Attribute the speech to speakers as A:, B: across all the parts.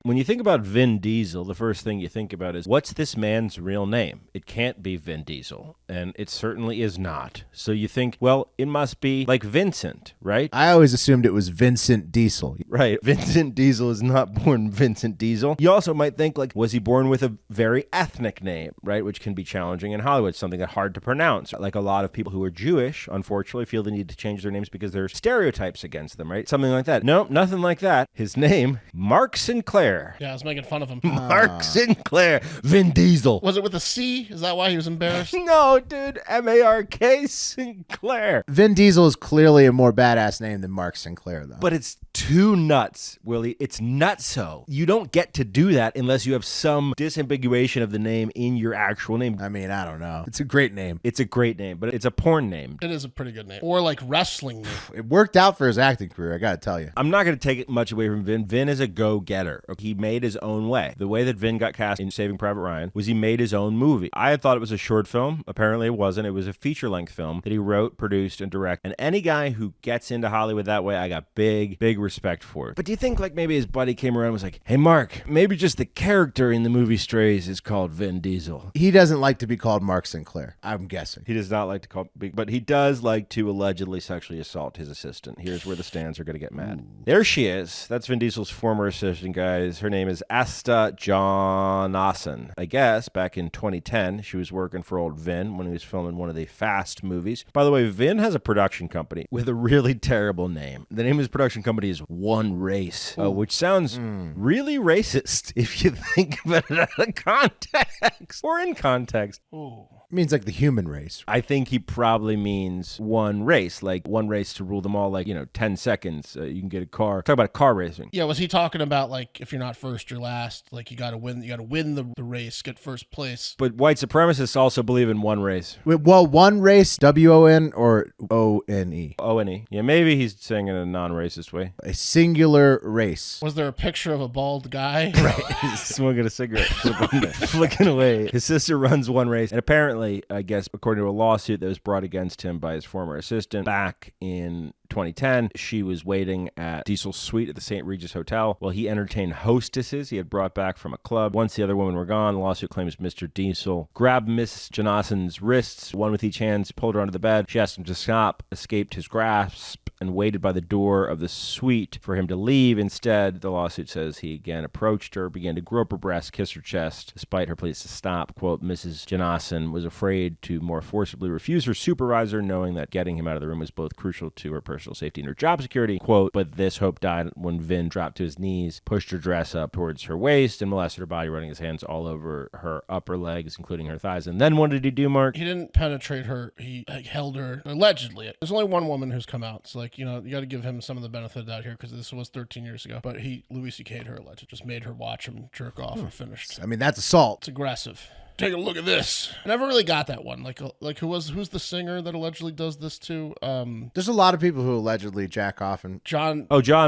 A: When you think about Vin Diesel, the first thing you think about is, what's this man's real name? It can't be Vin Diesel, and it certainly is not. So you think, well, it must be like Vincent, right?
B: I always assumed it was Vincent Diesel.
A: Right. Vincent Diesel is not born Vincent Diesel. You also might think, like, was he born with a very ethnic name, right? Which can be challenging in Hollywood, something that's hard to pronounce. Like a lot of people who are Jewish, unfortunately, feel the need to change their names because there's stereotypes against them, right? Something like that. No, nothing like that. His name, Mark Sinclair.
C: Yeah, I was making fun of him.
A: Mark Sinclair. Vin Diesel.
C: Was it with a C? Is that why he was embarrassed?
A: No, dude. M-A-R-K Sinclair.
B: Vin Diesel is clearly a more badass name than Mark Sinclair, though.
A: But it's too nuts, Willie. It's nutso. You don't get to do that unless you have some disambiguation of the name in your actual name.
B: I mean, I don't know. It's a great name.
A: It's a great name, but it's a porn name.
C: It is a pretty good name. Or like wrestling name.
B: It worked out for his acting career, I gotta tell you.
A: I'm not going to take it much away from Vin. Vin is a go-getter. He made his own way. The way that Vin got cast in Saving Private Ryan was he made his own movie. I had thought it was a short film. Apparently it wasn't. It was a feature-length film that he wrote, produced, and directed. And any guy who gets into Hollywood that way, I got big respect for it. But do you think like maybe his buddy came around and was like, hey, Mark, maybe just the character in the movie Strays is called Vin Diesel?
B: He doesn't like to be called Mark Sinclair, I'm guessing.
A: He does not like to call, but he does like to allegedly sexually assault his assistant. Here's where the stands are going to get mad. There she is. That's Vin Diesel's former assistant, guys. Her name is Asta Jonassen. I guess back in 2010, she was working for old Vin when he was filming one of the Fast movies. By the way, Vin has a production company with a really terrible name. The name of his production company is One Race, which sounds really racist if you think about it out of context or in context.
C: Ooh.
B: It means like the human race.
A: I think he probably means one race, like one race to rule them all, like, 10 seconds. You can get a car. Talk about car racing.
C: Yeah, was he talking about like if you're not first, you're last? Like you gotta win the race, get first place.
A: But white supremacists also believe in one race.
B: Well, one race, W-O-N or O-N-E?
A: O-N-E. Yeah, maybe he's saying it in a non-racist way.
B: A singular race.
C: Was there a picture of a bald guy?
A: Right. He's smoking a cigarette, flicking away. His sister runs one race, and apparently, I guess, according to a lawsuit that was brought against him by his former assistant back in 2010, she was waiting at Diesel's suite at the St. Regis Hotel while he entertained hostesses he had brought back from a club. Once the other women were gone, the lawsuit claims Mr. Diesel grabbed Miss Jonassen's wrists, one with each hand, pulled her onto the bed. She asked him to stop, escaped his grasp, and waited by the door of the suite for him to leave. Instead, the lawsuit says he again approached her, began to grope her breast, kiss her chest, despite her pleas to stop. Quote, Mrs. Jonassen was afraid to more forcibly refuse her supervisor, knowing that getting him out of the room was both crucial to her personal safety and her job security. Quote, but this hope died when Vin dropped to his knees, pushed her dress up towards her waist, and molested her body, running his hands all over her upper legs, including her thighs. And then what did he do, Mark?
C: He didn't penetrate her. He held her, allegedly. There's only one woman who's come out. It's like, you got to give him some of the benefit of that here because this was 13 years ago. But Louis C.K'd her allegedly. Just made her watch him jerk off and finished.
B: I mean, that's assault.
C: It's aggressive. Take a look at this. I never really got that one. Like who's the singer that allegedly does this too?
B: There's a lot of people who allegedly jack off and
C: John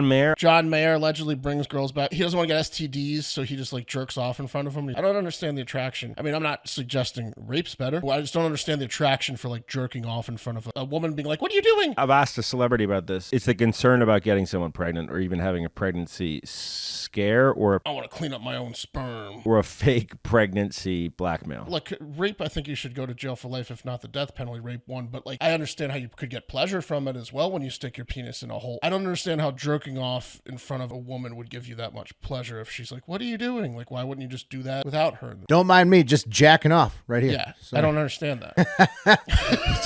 A: Mayer.
C: John Mayer allegedly brings girls back. He doesn't want to get STDs, so he just like jerks off in front of them. I don't understand the attraction. I mean, I'm not suggesting rape's better. I just don't understand the attraction for like jerking off in front of a woman being like, "What are you doing?"
A: I've asked a celebrity about this. It's the concern about getting someone pregnant or even having a pregnancy scare or
C: I want to clean up my own sperm.
A: Or a fake pregnancy blackmail.
C: Like rape, I think you should go to jail for life, if not the death penalty. Rape one, but like I understand how you could get pleasure from it as well when you stick your penis in a hole. I don't understand how jerking off in front of a woman would give you that much pleasure if she's like, "What are you doing?" Like, why wouldn't you just do that without her?
B: Don't mind me, just jacking off right here.
C: Yeah,
B: Sorry.
C: I don't understand that.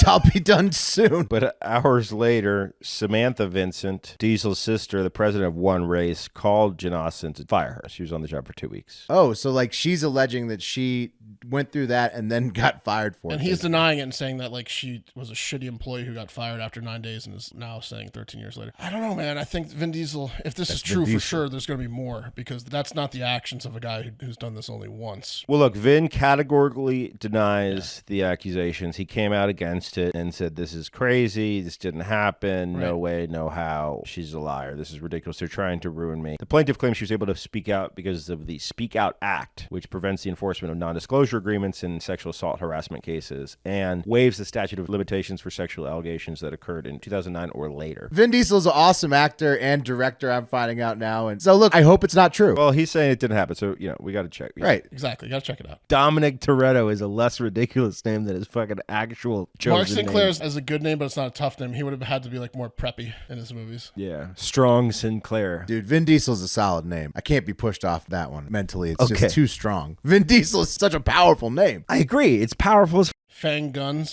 B: I'll be done soon.
A: But hours later, Samantha Vincent, Diesel's sister, the president of One Race, called Jonassen to fire her. She was on the job for 2 weeks.
B: Oh, so like she's alleging that she went through that and then got fired for it.
C: And he's denying it and saying that like she was a shitty employee who got fired after 9 days and is now saying 13 years later. I don't know, man. I think Vin Diesel, if this is true for sure, there's going to be more because that's not the actions of a guy who's done this only once.
A: Well, look, Vin categorically denies the accusations. He came out against it and said, this is crazy. This didn't happen. Right. No way, no how. She's a liar. This is ridiculous. They're trying to ruin me. The plaintiff claims she was able to speak out because of the Speak Out Act, which prevents the enforcement of non-disclosure disclosure agreements in sexual assault harassment cases and waives the statute of limitations for sexual allegations that occurred in 2009 or later.
B: Vin Diesel's an awesome actor and director, I'm finding out now. And so, look, I hope it's not true.
A: Well, he's saying it didn't happen, so, we got to check.
B: Right.
C: Exactly. Got to check it out.
A: Dominic Toretto is a less ridiculous name than his fucking actual chosen
C: Mark Sinclair
A: name.
C: is a good name, but it's not a tough name. He would have had to be like more preppy in his movies.
A: Yeah. Strong Sinclair.
B: Dude, Vin Diesel's a solid name. I can't be pushed off that one. Mentally, it's
A: Okay.
B: just too strong. Vin Diesel is such a powerful name.
A: I agree. It's powerful as
C: Fang guns.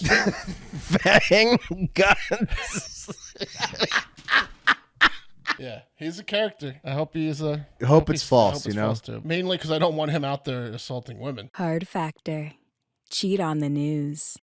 A: fang guns.
C: Yeah, he's a character. I hope he's a.
B: I hope it's false, you know?
C: False too. Mainly because I don't want him out there assaulting women.
D: Hard Factor. Cheat on the news.